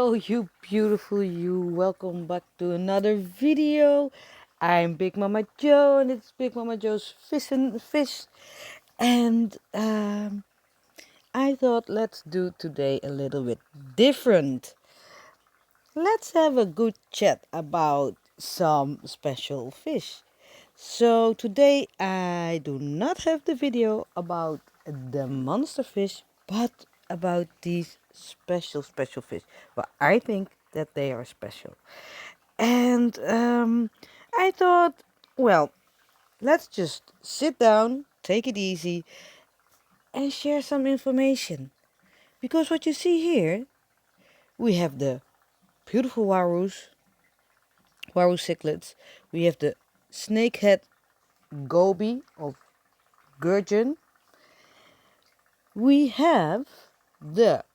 Hello, you beautiful you. Welcome back to another video. I'm Big Mama Joe, and it's Big Mama Joe's Fish and Fish. And I thought let's do today a little bit different. Let's have a good chat about some special fish. So today I do not have the video about the monster fish, but about these special fish. Well, I think that they are special. And I thought, well, let's just sit down, take it easy, and share some information. Because what you see here, we have the beautiful waru cichlids. We have the snakehead goby of gurgeon. We have the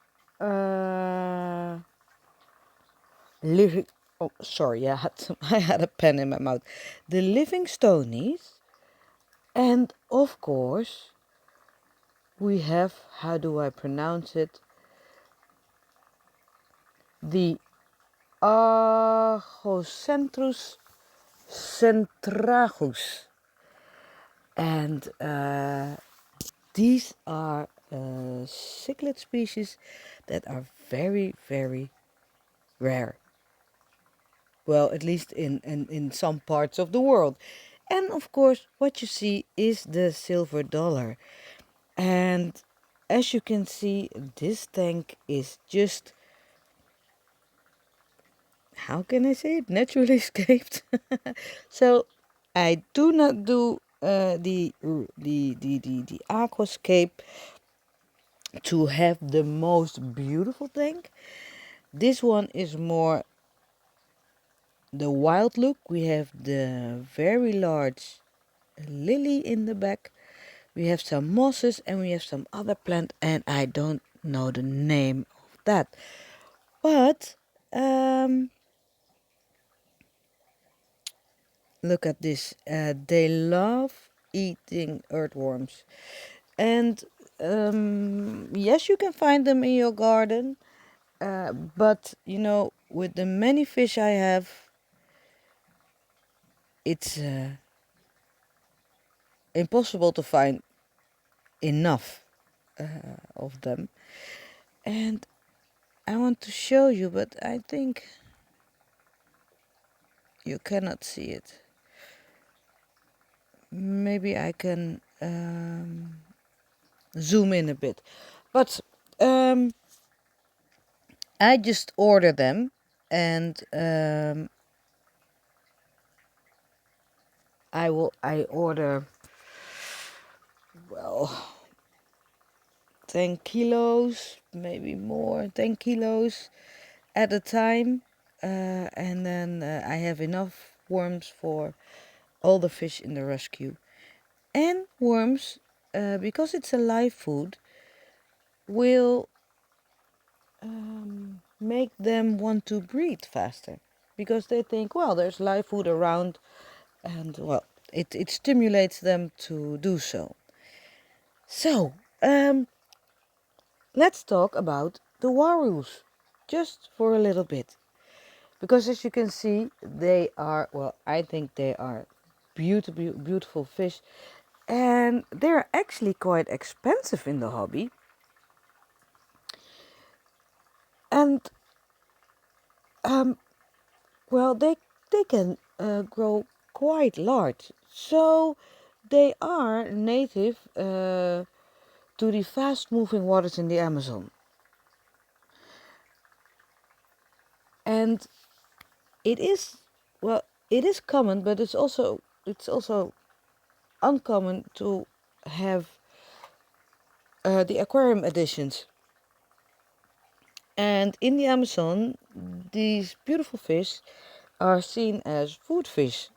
living. Oh, sorry, I had a pen in my mouth. The livingstonii, and of course, we have, how do I pronounce it? The archocentrus centrarchus, and these are cichlid species that are very rare. Well, at least in some parts of the world. And of course, what you see is the silver dollar. And as you can see, this tank is just, how can I say it, naturally escaped. So I do not do the aquascape to have the most beautiful tank. This one is more the wild look. We have the very large lily in the back. We have some mosses and we have some other plant, and I don't know the name of that. But look at this. They love eating earthworms. And yes, you can find them in your garden. But, you know, with the many fish I have, it's impossible to find enough of them. And I want to show you, but I think you cannot see it. Maybe I can zoom in a bit. But I just order them, and I order, well, 10 kilos, maybe more, 10 kilos at a time. And then I have enough worms for all the fish in the rescue. And worms, because it's a live food, will make them want to breed faster. Because they think, well, there's live food around, and well, it stimulates them to do so. So, let's talk about the warus, just for a little bit. Because as you can see, they are, well, I think they are beautiful fish. And they're actually quite expensive in the hobby. And, well, they can grow quite large. So they are native to the fast-moving waters in the Amazon. And it is, well, it is common, but it's also uncommon to have the aquarium editions. And in the Amazon, these beautiful fish are seen as food fish.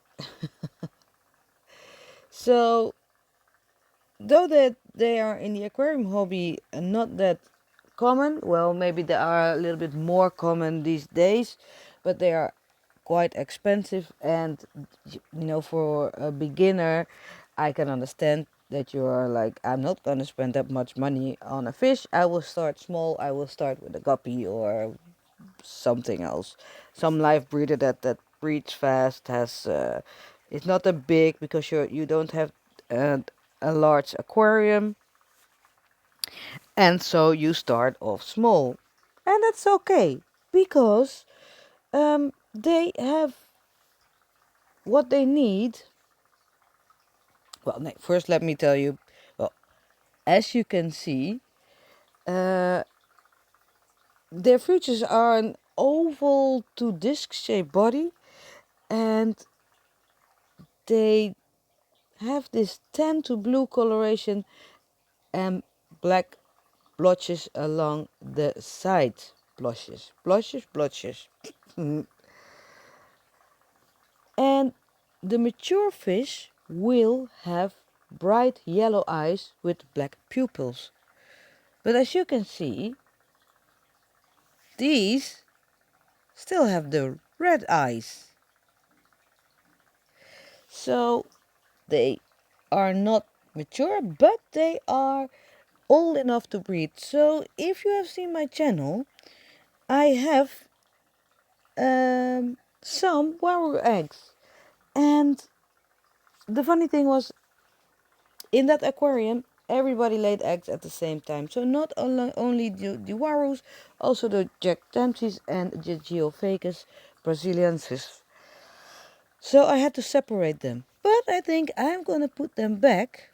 So, though that they are in the aquarium hobby not that common, well, maybe they are a little bit more common these days, but they are quite expensive. And you know, for a beginner, I can understand that you are like, I'm not going to spend that much money on a fish. I will start small. I will start with a guppy or something else. Some live breeder that breeds fast has it's not that big because you don't have uh, a large aquarium, and so you start off small, and that's okay because they have what they need. Well, first let me tell you. Well, as you can see, uh, their features are an oval to disc-shaped body, and they have this tan to blue coloration and black blotches along the side. Blotches. And the mature fish will have bright yellow eyes with black pupils. But as you can see, these still have the red eyes. So they are not mature, but they are old enough to breed. So if you have seen my channel, I have some uaru eggs. And the funny thing was, in that aquarium, everybody laid eggs at the same time. So not only the uarus, also the jack dempseys and the geophagus brasiliensis. So I had to separate them. But I think I'm going to put them back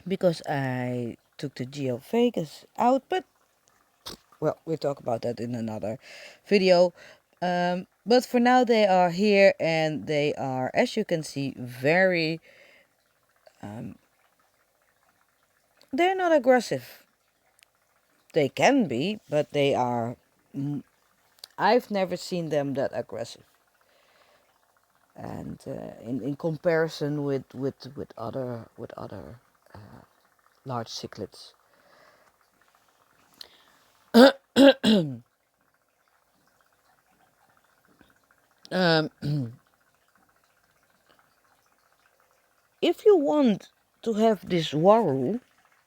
because I took the geophagus out. But, well, we'll talk about that in another video. But for now they are here, and they are, as you can see, very... they're not aggressive. They can be, but they are... I've never seen them that aggressive. And in comparison with other large cichlids. Um, if you want to have this uaru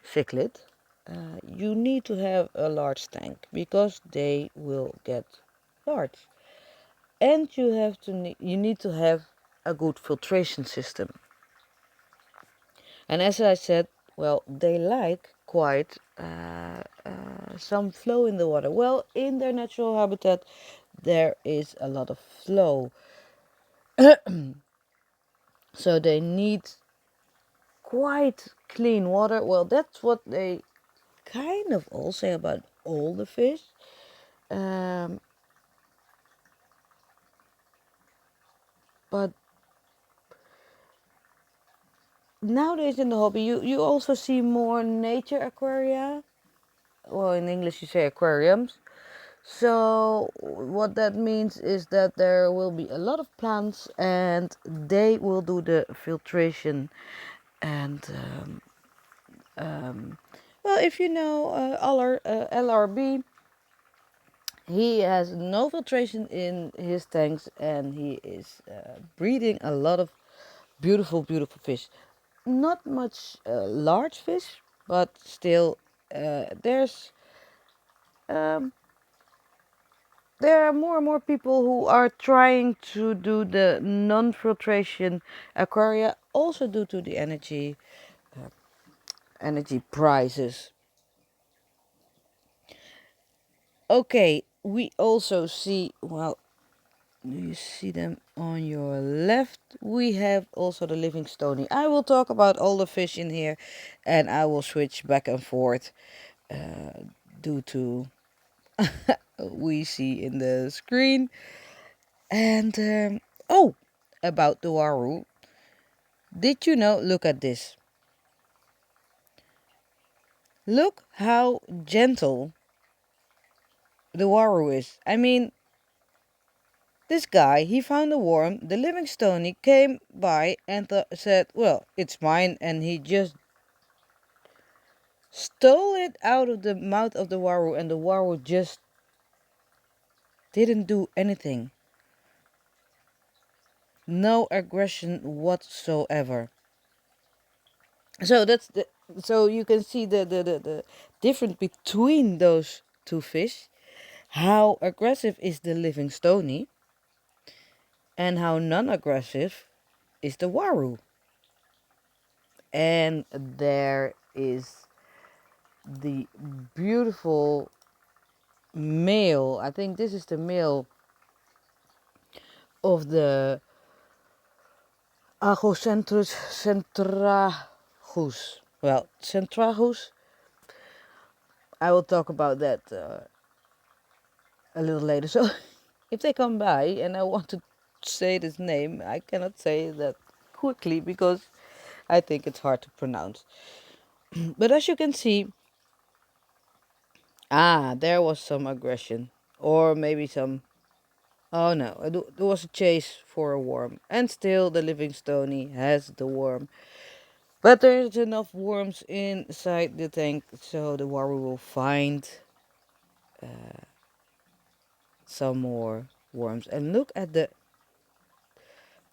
cichlid, you need to have a large tank because they will get large, and you need to have a good filtration system. And as I said, well, they like quite some flow in the water. Well, in their natural habitat, there is a lot of flow, so they need quite clean water. Well, that's what they kind of all say about all the fish. Um, but nowadays in the hobby, you also see more nature aquaria. Well, in English you say aquariums. So what that means is that there will be a lot of plants, and they will do the filtration. And well, if you know LRB, he has no filtration in his tanks, and he is breeding a lot of beautiful fish. Not much large fish, but still there's there are more and more people who are trying to do the non-filtration aquaria, also due to the energy prices. Okay, we also see, well, do you see them on your left? We have also the livingstonii. I will talk about all the fish in here, and I will switch back and forth due to we see in the screen. And oh, about the uaru, did you know? Look at this. Look how gentle the uaru is. I mean, this guy, he found a worm. The livingstonii came by and said, well, it's mine, and he just stole it out of the mouth of the uaru, and the uaru just didn't do anything. No aggression whatsoever. So so you can see the difference between those two fish, how aggressive is the livingstonii and how non-aggressive is the uaru. And there is the beautiful male. I think this is the male of the archocentrus centrarchus. Well, centrarchus, I will talk about that a little later. So if they come by and I want to say this name, I cannot say that quickly because I think it's hard to pronounce. But as you can see, there was some aggression, or maybe some. Oh no, there was a chase for a worm, and still the livingstonii has the worm. But there's enough worms inside the tank, so the uaru will find some more worms. And look at the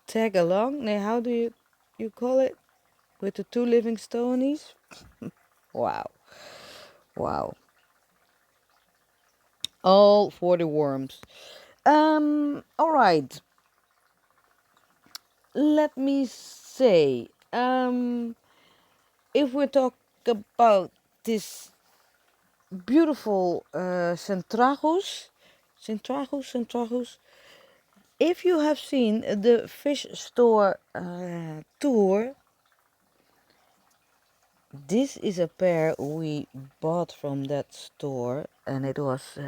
tag along. Now, how do you call it? With the two livingstonies? Wow, wow! All for the worms. All right. Let me say, if we talk about this beautiful centrarchus. If you have seen the fish store tour, this is a pair we bought from that store, and it was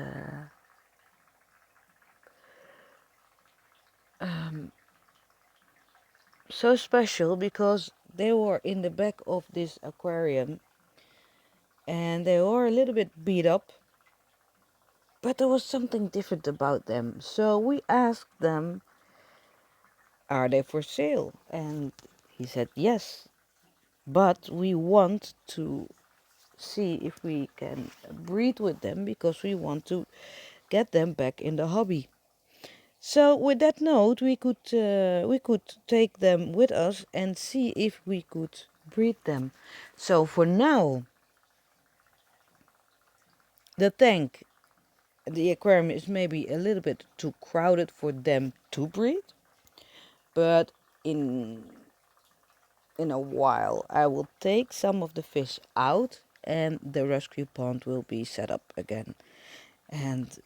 so special because they were in the back of this aquarium and they were a little bit beat up, but there was something different about them. So we asked them, are they for sale? And he said yes, but we want to see if we can breed with them because we want to get them back in the hobby. So with that note, we could take them with us and see if we could breed them. So for now, the tank, the aquarium is maybe a little bit too crowded for them to breed, but in a while I will take some of the fish out and the rescue pond will be set up again. And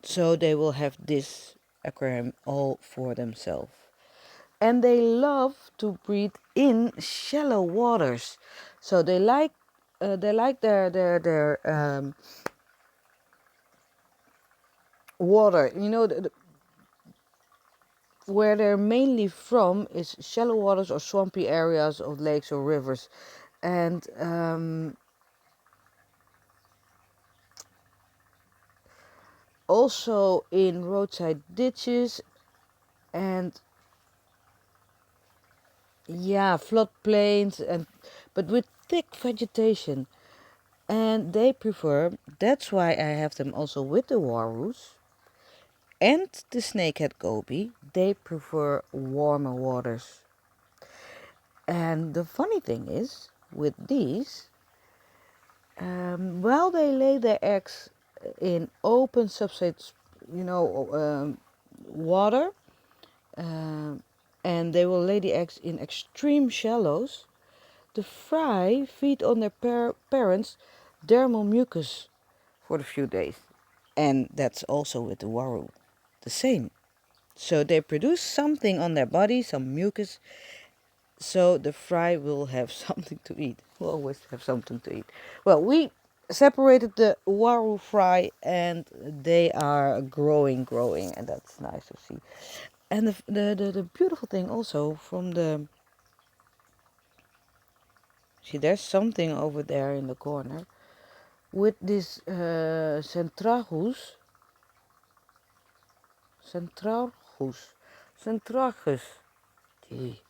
so they will have this aquarium all for themselves. And they love to breathe in shallow waters. So they like their water. You know, where they're mainly from is shallow waters or swampy areas of lakes or rivers. And also in roadside ditches and floodplains, and but with thick vegetation. And they prefer, that's why I have them also with the uarus and the snakehead goby. They prefer warmer waters. And the funny thing is, with these, while they lay their eggs in open substrate, water, um, and they will lay the eggs in extreme shallows, the fry feed on their parents' dermal mucus for a few days. And that's also with the uaru, the same. So they produce something on their body, some mucus, so the fry will have something to eat. Will always have something to eat. Well, we separated the uaru fry and they are growing, and that's nice to see. And the beautiful thing also from the, see, there's something over there in the corner with this centrarchus. Gee.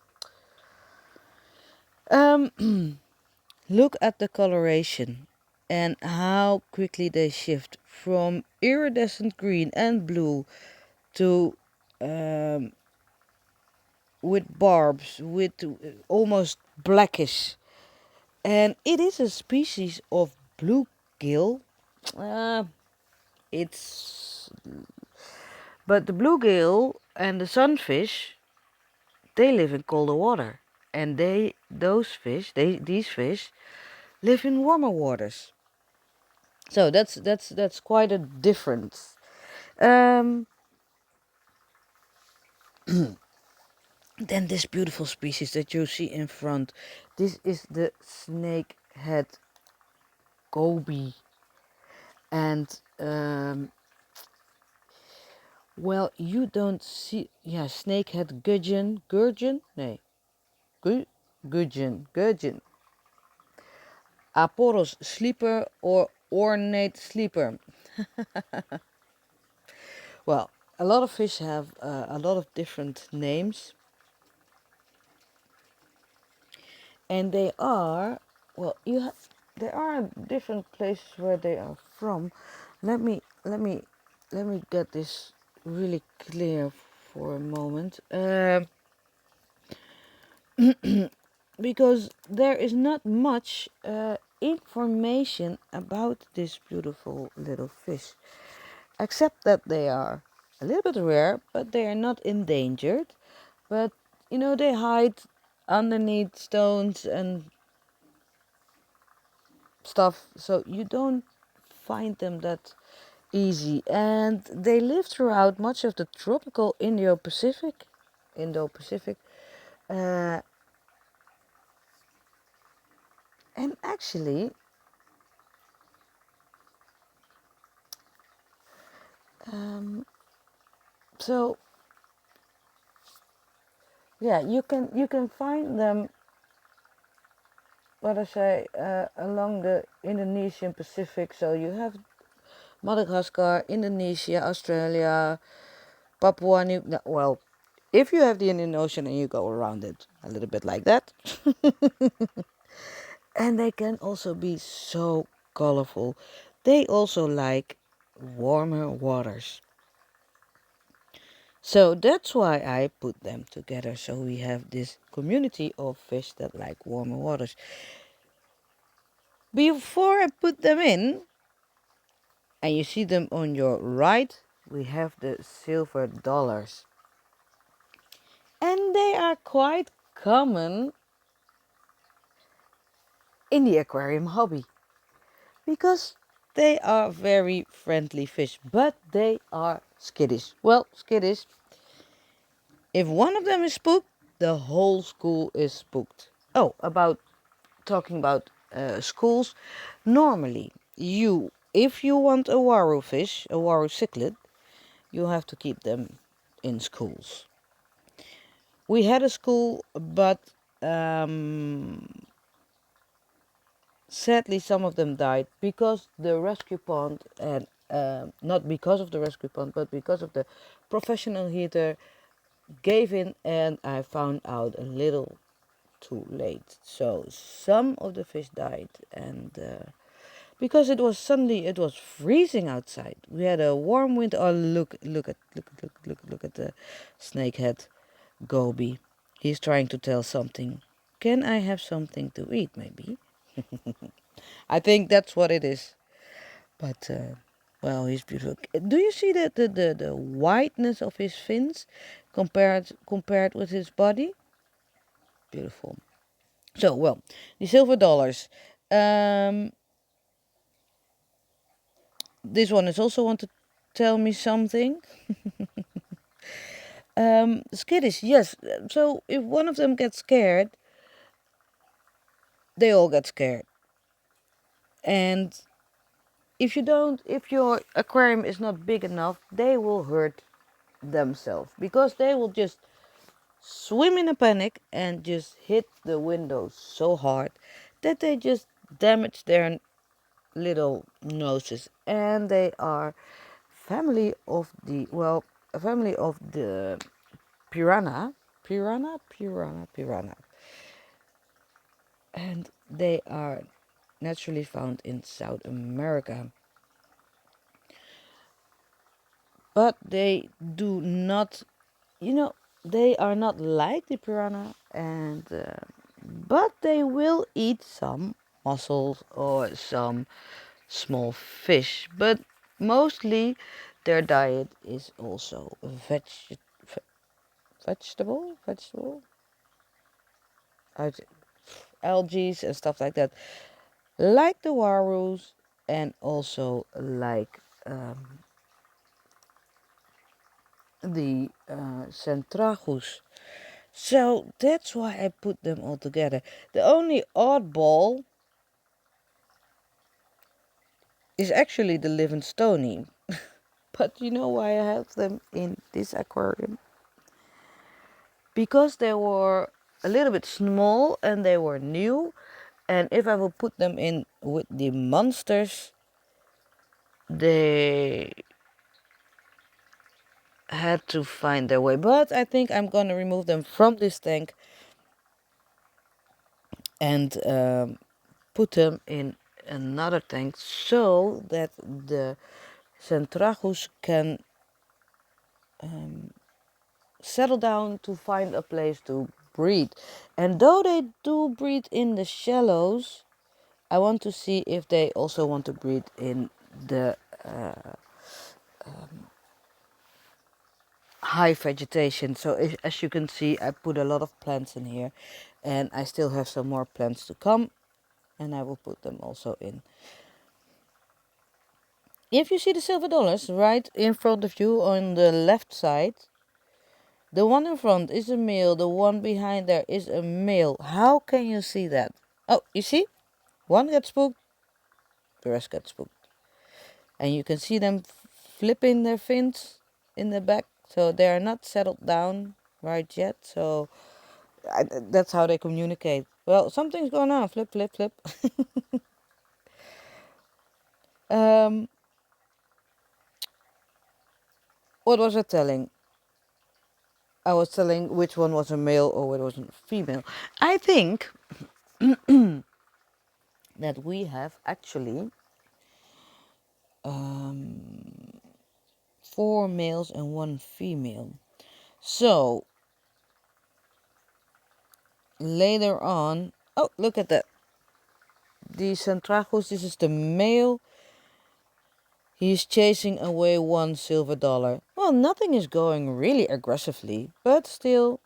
Look at the coloration and how quickly they shift from iridescent green and blue to with barbs, with almost blackish. And it is a species of bluegill. Uh, it's but the bluegill and the sunfish, they live in colder water, and these fish live in warmer waters. So that's quite a difference. Um, then this beautiful species that you see in front, this is the snakehead goby, and well, you don't see, yeah, snakehead gudgeon, nee, gudgeon, aporos sleeper or ornate sleeper. Well, a lot of fish have a lot of different names, and they are, well, there are different places where they are from. Let me let me let me get this really clear for a moment. Because there is not much information about this beautiful little fish, except that they are a little bit rare, but they are not endangered. But they hide underneath stones and stuff, so you don't find them that easy. And they live throughout much of the tropical Indo-Pacific, uh, and actually, um, so yeah, you can find them, what I say, along the Indonesian Pacific. So you have Madagascar, Indonesia, Australia, Papua New. Well, if you have the Indian Ocean and you go around it a little bit like that, and they can also be so colorful. They also like warmer waters. So that's why I put them together. So we have this community of fish that like warmer waters. Before I put them in, and you see them on your right, we have the silver dollars. And they are quite common in the aquarium hobby because they are very friendly fish, but they are skittish. Well, skittish. If one of them is spooked, the whole school is spooked. Oh, about talking about schools. Normally, if you want a uaru fish, a uaru cichlid, you have to keep them in schools. We had a school, but sadly some of them died because the rescue pond, and not because of the rescue pond, but because of the professional heater, gave in, and I found out a little too late. So some of the fish died, and because it was freezing outside. We had a warm winter. Oh, look at the snakehead goby. He's trying to tell something. Can I have something to eat, maybe? I think that's what it is. But well, he's beautiful. Do you see the whiteness of his fins compared with his body? Beautiful. So, well, the silver dollars. Um, this one is also want to tell me something. Skittish, yes. So if one of them gets scared, they all get scared. And if your aquarium is not big enough, they will hurt themselves because they will just swim in a panic and just hit the windows so hard that they just damage their little noses. And they are a family of the piranha, and they are naturally found in South America. But they do not, they are not like the piranha, and but they will eat some mussels or some small fish, but mostly their diet is also vegetable, algae and stuff like that, like the warus and also like the centrarchus. So that's why I put them all together. The only oddball is actually the livingstonii. But you know why I have them in this aquarium? Because they were a little bit small and they were new. And if I will put them in with the monsters, they had to find their way. But I think I'm gonna remove them from this tank and put them in another tank so that the centrarchus can settle down to find a place to breed. And though they do breed in the shallows, I want to see if they also want to breed in the high vegetation. So as you can see, I put a lot of plants in here, and I still have some more plants to come, and I will put them also in. If you see the silver dollars right in front of you on the left side, the one in front is a male, the one behind there is a male. How can you see that? Oh, you see? One gets spooked, the rest gets spooked. And you can see them flipping their fins in the back, so they are not settled down right yet. So that's how they communicate. Well, something's going on. Flip, flip, flip. um, what was I telling? I was telling which one was a male or which was a female. I think that we have actually 4 males and 1 female. So later on, oh, look at that. The centrarchus, this is the male. He's chasing away 1 silver dollar. Well, nothing is going really aggressively, but still,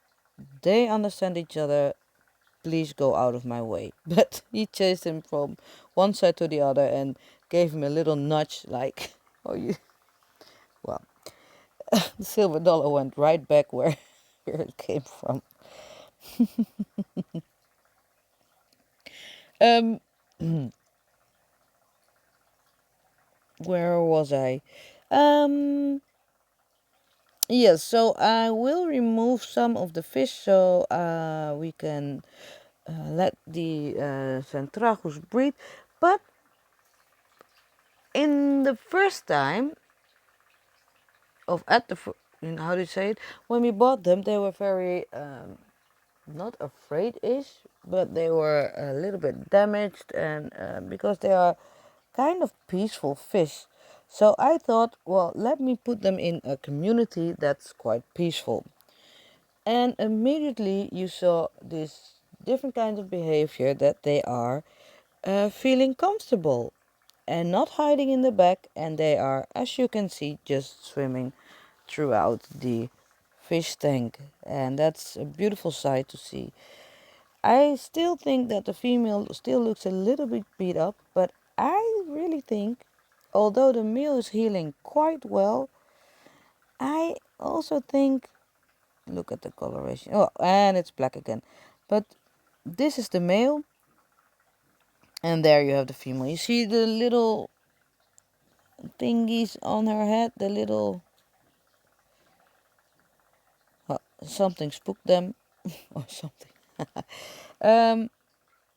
they understand each other. Please go out of my way. But he chased him from one side to the other and gave him a little nudge like, oh, you. Well, the silver dollar went right back where it came from. Um, where was I? Yes, so I will remove some of the fish so we can let the centrarchus breed. But in the first time of at the how do you say it, when we bought them, they were very not afraid-ish, but they were a little bit damaged, and because they are kind of peaceful fish. So I thought, well, let me put them in a community that's quite peaceful. And immediately you saw this different kind of behavior, that they are feeling comfortable and not hiding in the back, and they are, as you can see, just swimming throughout the fish tank, and that's a beautiful sight to see. I still think that the female still looks a little bit beat up, but I really think, although the male is healing quite well, I also think, look at the coloration, oh, and it's black again, but this is the male, and there you have the female. You see the little thingies on her head, the little, something spooked them or something.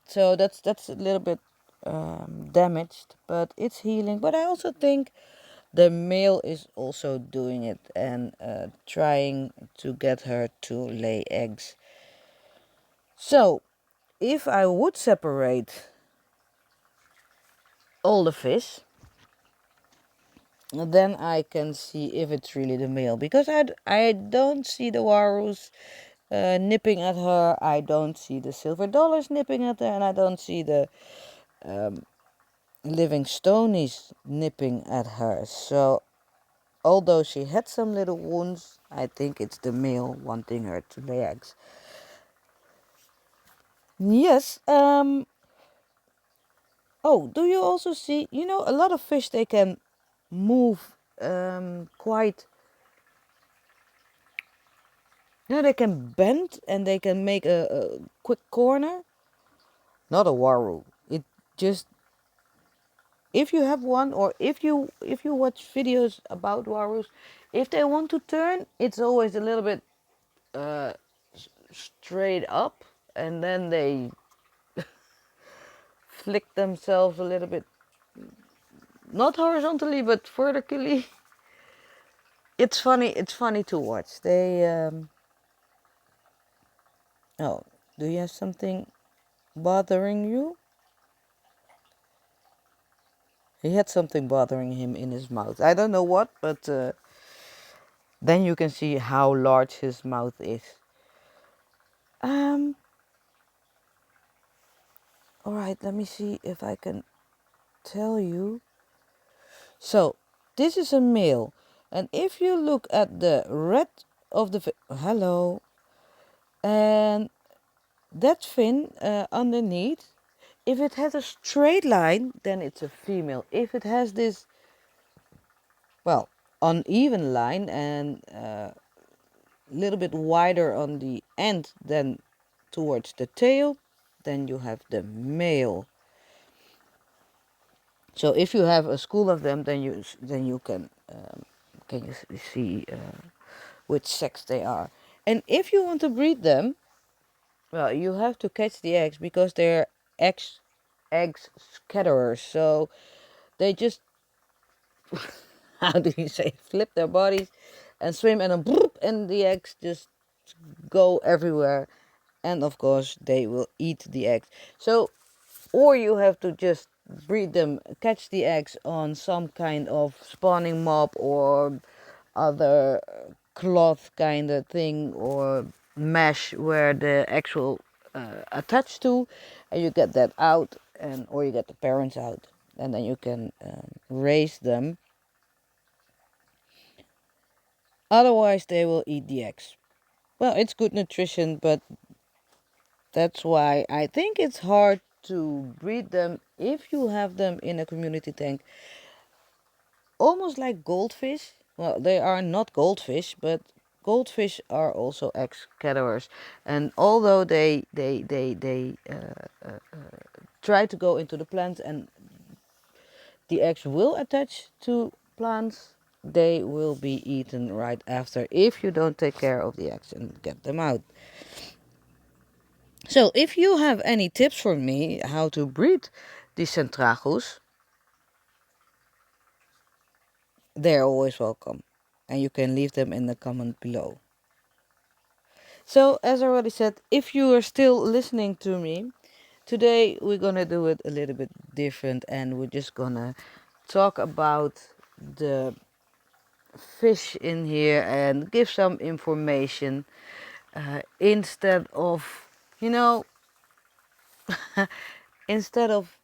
So that's a little bit damaged, but it's healing. But I also think the male is also doing it and trying to get her to lay eggs. So if I would separate all the fish, then I can see if it's really the male, because I don't see the warus nipping at her, I don't see the silver dollars nipping at her, and I don't see the livingstonii nipping at her. So although she had some little wounds, I think it's the male wanting her to lay eggs. Yes. Oh, do you also see? You know, a lot of fish, they can move quite. You know, they can bend and they can make a quick corner. Not a uaru. It just, if you have one, or if you watch videos about uarus, if they want to turn, it's always a little bit uh, straight up, and then they flick themselves a little bit, not horizontally but vertically. It's funny. It's funny to watch. They oh, do you have something bothering you? He had something bothering him in his mouth. I don't know what, but then you can see how large his mouth is. Um. All right. Let me see if I can tell you. So, this is a male, and if you look at the red of the hello, and that fin underneath, if it has a straight line, then it's a female. If it has this, well, uneven line and a little bit wider on the end than towards the tail, then you have the male. So if you have a school of them, then you can you see which sex they are. And if you want to breed them, well, you have to catch the eggs because they're eggs scatterers. So they just, how do you say, flip their bodies and swim, and then bloop, and the eggs just go everywhere. And of course they will eat the eggs. So, or you have to just breed them, catch the eggs on some kind of spawning mob or other cloth kind of thing, or mesh where the actual attached to, and you get that out, and or you get the parents out, and then you can raise them. Otherwise they will eat the eggs. Well, it's good nutrition, but that's why I think it's hard to breed them if you have them in a community tank. Almost like goldfish. Well, they are not goldfish, but goldfish are also egg scatterers. And although they try to go into the plants, and the eggs will attach to plants, they will be eaten right after if you don't take care of the eggs and get them out. So if you have any tips for me how to breed the centrarchus, they're always welcome. And you can leave them in the comment below. So as I already said, if you are still listening to me, today we're gonna do it a little bit different, and we're just gonna talk about the fish in here and give some information instead of, you know, instead of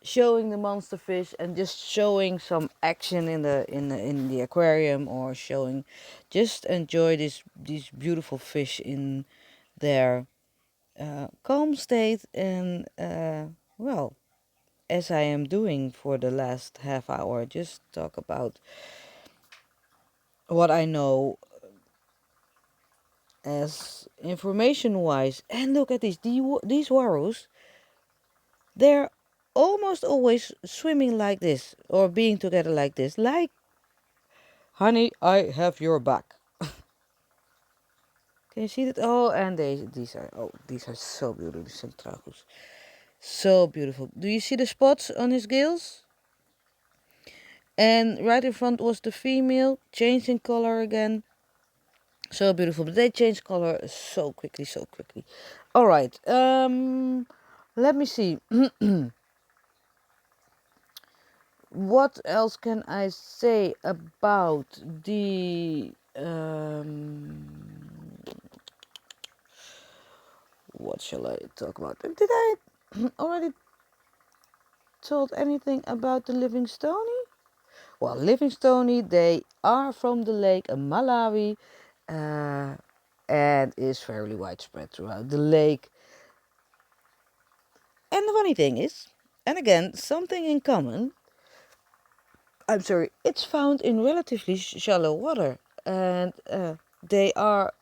showing the monster fish and just showing some action in the aquarium, or showing, just enjoy these beautiful fish in their calm state, and well, as I am doing for the last half hour, just talk about what I know as information wise. And look at these warus, they're almost always swimming like this, or being together like this, like, honey, I have your back. Can you see that? Oh, and these are so beautiful, centrarchus. So beautiful. Do you see the spots on his gills? And right in front was the female, changed in color again. So beautiful. But they change color so quickly, so quickly. All right. Let me see. What else can I say about the what shall I talk about? Did I already told anything about the livingstonii? Well, livingstonii, they are from the lake Malawi, and is fairly widespread throughout the lake. And the funny thing is, and again, something in common, it's found in relatively shallow water, and they are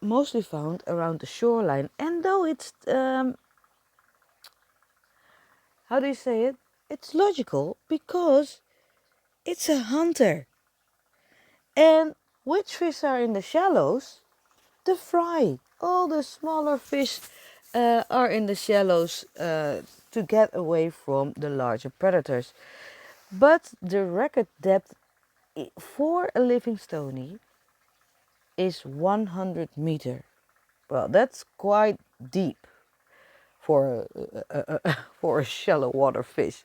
mostly found around the shoreline. And though it's, how do you say it? It's logical because it's a hunter. And which fish are in the shallows? The fry. All the smaller fish are in the shallows to get away from the larger predators. But the record depth for a livingstonii is 100 meter. Well, that's quite deep for for a shallow water fish.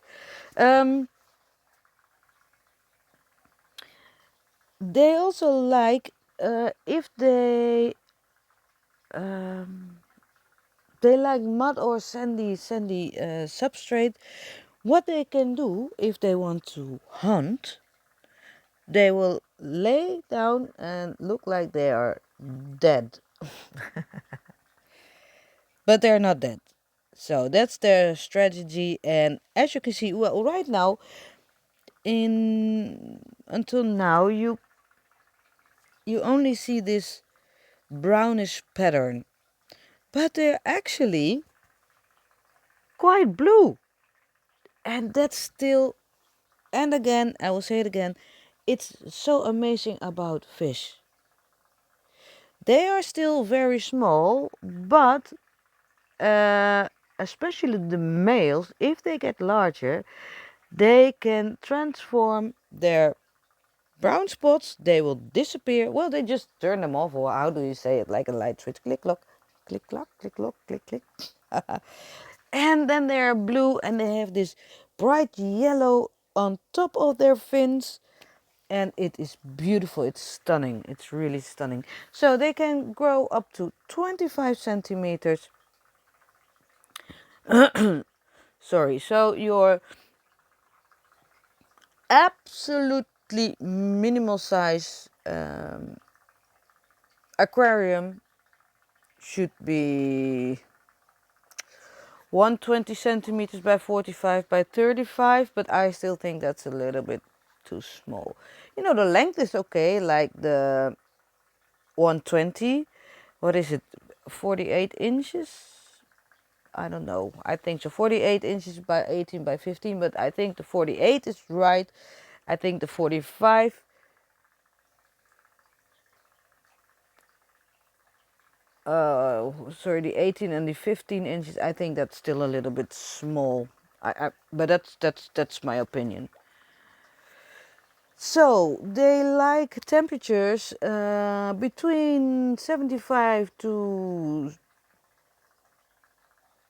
They also like if they like mud or sandy substrate. What they can do if they want to hunt, they will lay down and look like they are dead. But they're not dead. So that's their strategy. And as you can see, well, right now, until now, you only see this brownish pattern, but they're actually quite blue. And that's still, and again, I will say it again, it's so amazing about fish. They are still very small, but especially the males, if they get larger, they can transform their brown spots. They will disappear. Well, they just turn them off, or how do you say it? Like a light switch. Click, lock, click, clock, click, lock, click, click. And then they're blue and they have this bright yellow on top of their fins. And it is beautiful. It's stunning. It's really stunning. So they can grow up to 25 centimeters. Sorry. So your absolutely minimal size aquarium should be 120 centimeters by 45 by 35, but I still think that's a little bit too small. You know, the length is okay, like the 120. What is it? 48 inches? I don't know. I think so. 48 inches by 18 by 15, but I think the 48 is right. I think the 45. Sorry, the 18 and the 15 inches. I think that's still a little bit small. But that's my opinion. So they like temperatures between 75 to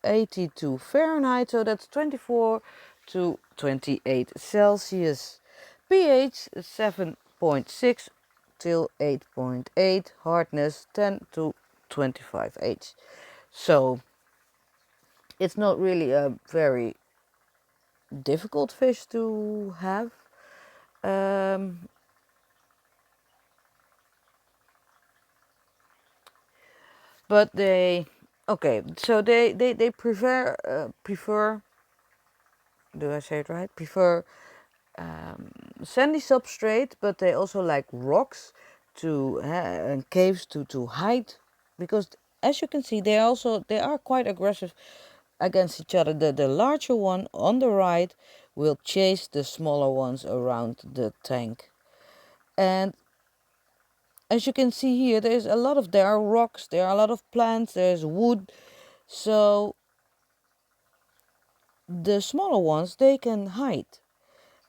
82 Fahrenheit, so that's 24 to 28 Celsius. pH 7.6 till 8.8, hardness 10 to 25 H. So it's not really a very difficult fish to have. But they, okay, so they prefer, do I say it right? Prefer sandy substrate, but they also like rocks to and caves to hide, because as you can see, they are quite aggressive against each other. The larger one on the right will chase the smaller ones around the tank. And as you can see here, there are rocks, there are a lot of plants, there's wood. So the smaller ones, they can hide.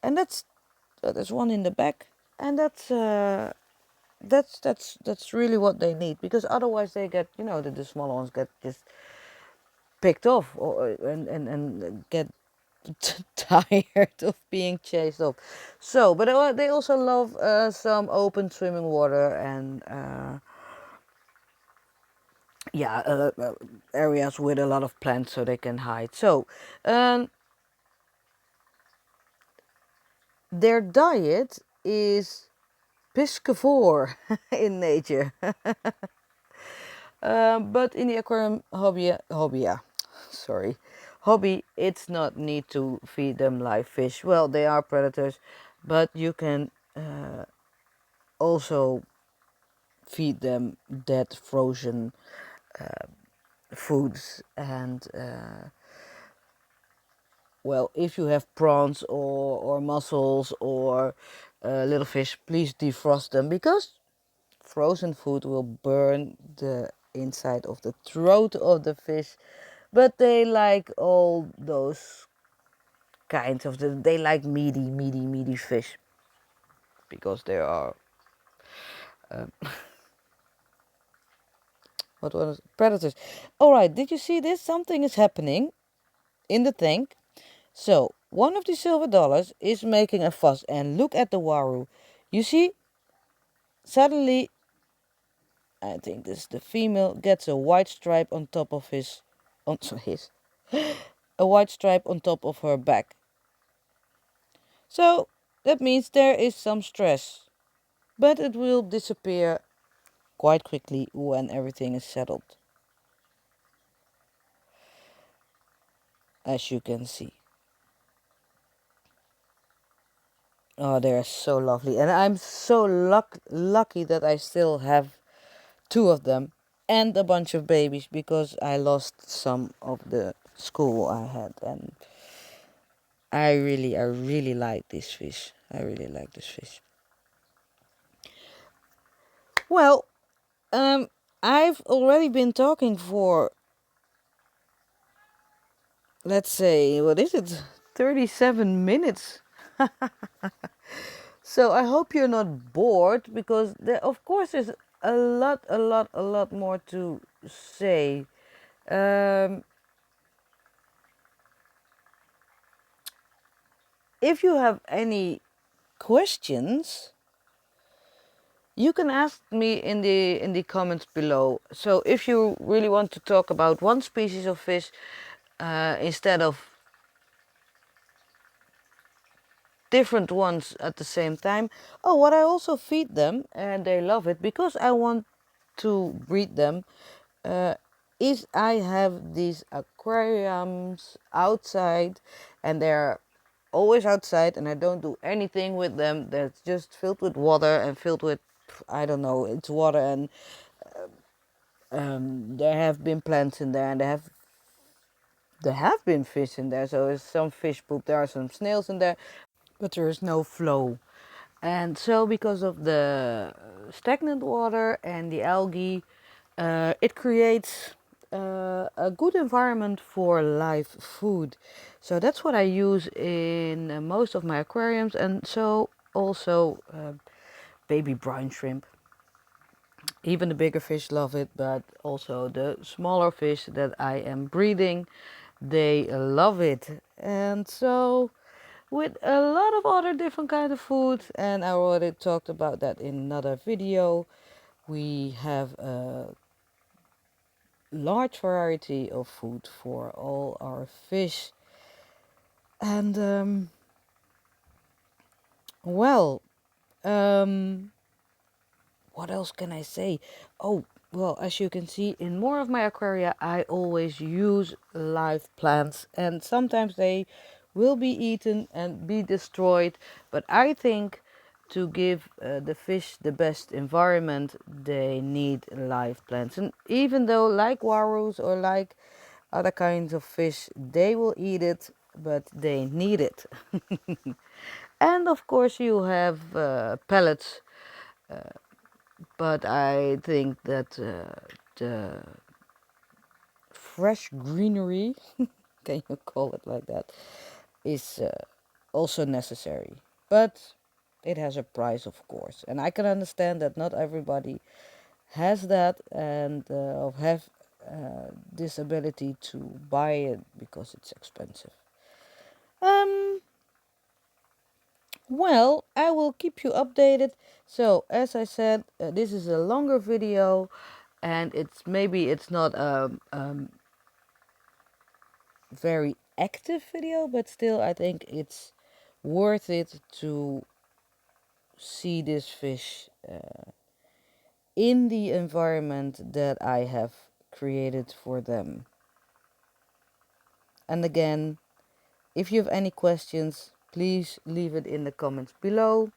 And there's one in the back, and that's really what they need, because otherwise they get, the smaller ones get just picked off, or and get tired of being chased off. So, but they also love some open swimming water, yeah, areas with a lot of plants so they can hide. So um, their diet is piscivore in nature. But in the aquarium hobby, it's not need to feed them live fish. Well, they are predators, but you can also feed them dead frozen foods. And well, if you have prawns or mussels or little fish, please defrost them, because frozen food will burn the inside of the throat of the fish. But they like all those kinds of they like meaty fish, because they are um, what was predators. All right, did you see this? Something is happening in the tank. So one of the silver dollars is making a fuss, and look at the uaru. You see, suddenly, I think this the female gets a white stripe on top of his a white stripe on top of her back. So that means there is some stress, but it will disappear quite quickly when everything is settled, as you can see. Oh, they're so lovely, and I'm so lucky that I still have two of them and a bunch of babies, because I lost some of the school I had. And I really like this fish. I really like this fish. Well, I've already been talking for, let's say, what is it, 37 minutes. So I hope you're not bored, because there, of course, is a lot more to say. Um, if you have any questions, you can ask me in the comments below. So if you really want to talk about one species of fish instead of different ones at the same time. Oh, what I also feed them, and they love it, because I want to breed them, uh, is I have these aquariums outside, and they're always outside, and I don't do anything with them. They're just filled with water and filled with, I don't know, it's water, and there have been plants in there, and there have been fish in there. So there's some fish poop, there are some snails in there, but there is no flow. And so, because of the stagnant water and the algae, it creates a good environment for live food. So that's what I use in most of my aquariums, and so also baby brine shrimp. Even the bigger fish love it, but also the smaller fish that I am breeding, they love it. And so, with a lot of other different kind of food, and I already talked about that in another video, we have a large variety of food for all our fish. And well, um, what else can I say? Oh, well, as you can see, in more of my aquaria, I always use live plants, and sometimes they will be eaten and be destroyed. But I think to give the fish the best environment, they need live plants. And even though, like warus or like other kinds of fish, they will eat it, but they need it. And of course, you have pellets, but I think that the fresh greenery, can you call it like that, is also necessary. But it has a price, of course, and I can understand that not everybody has that, and or have this ability to buy it, because it's expensive. Um, well, I will keep you updated. So, as I said, this is a longer video. and maybe it's not a very active video, but still I think it's worth it to see this fish in the environment that I have created for them. And again, if you have any questions, please leave it in the comments below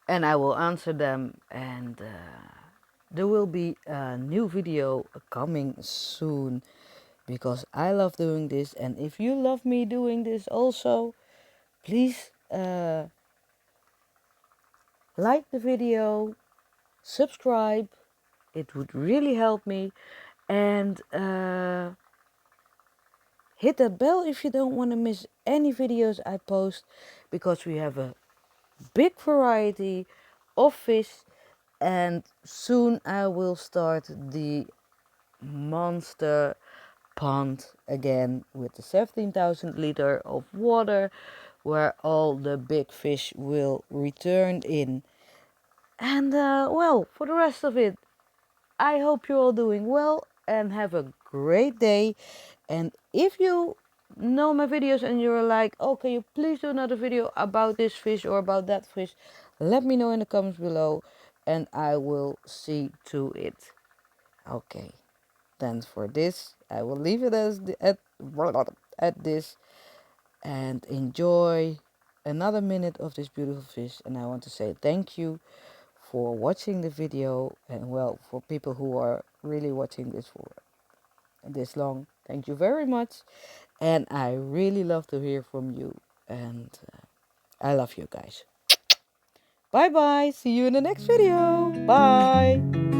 and I will answer them. And there will be a new video coming soon because I love doing this. And if you love me doing this also, please like the video, subscribe, it would really help me. And hit that bell if you don't want to miss any videos I post, because we have a big variety of fish. And soon I will start the monster pond again with the 17,000 liter of water where all the big fish will return in. And well, for the rest of it, I hope you're all doing well and have a great day. And if you know my videos and you're like, oh, can you please do another video about this fish or about that fish, let me know in the comments below and I will see to it. Okay, then for this I will leave it at this, and enjoy another minute of this beautiful fish. And I want to say thank you for watching the video, and well, for people who are really watching this for this long, thank you very much. And I really love to hear from you, and I love you guys. Bye bye, see you in the next video. Bye.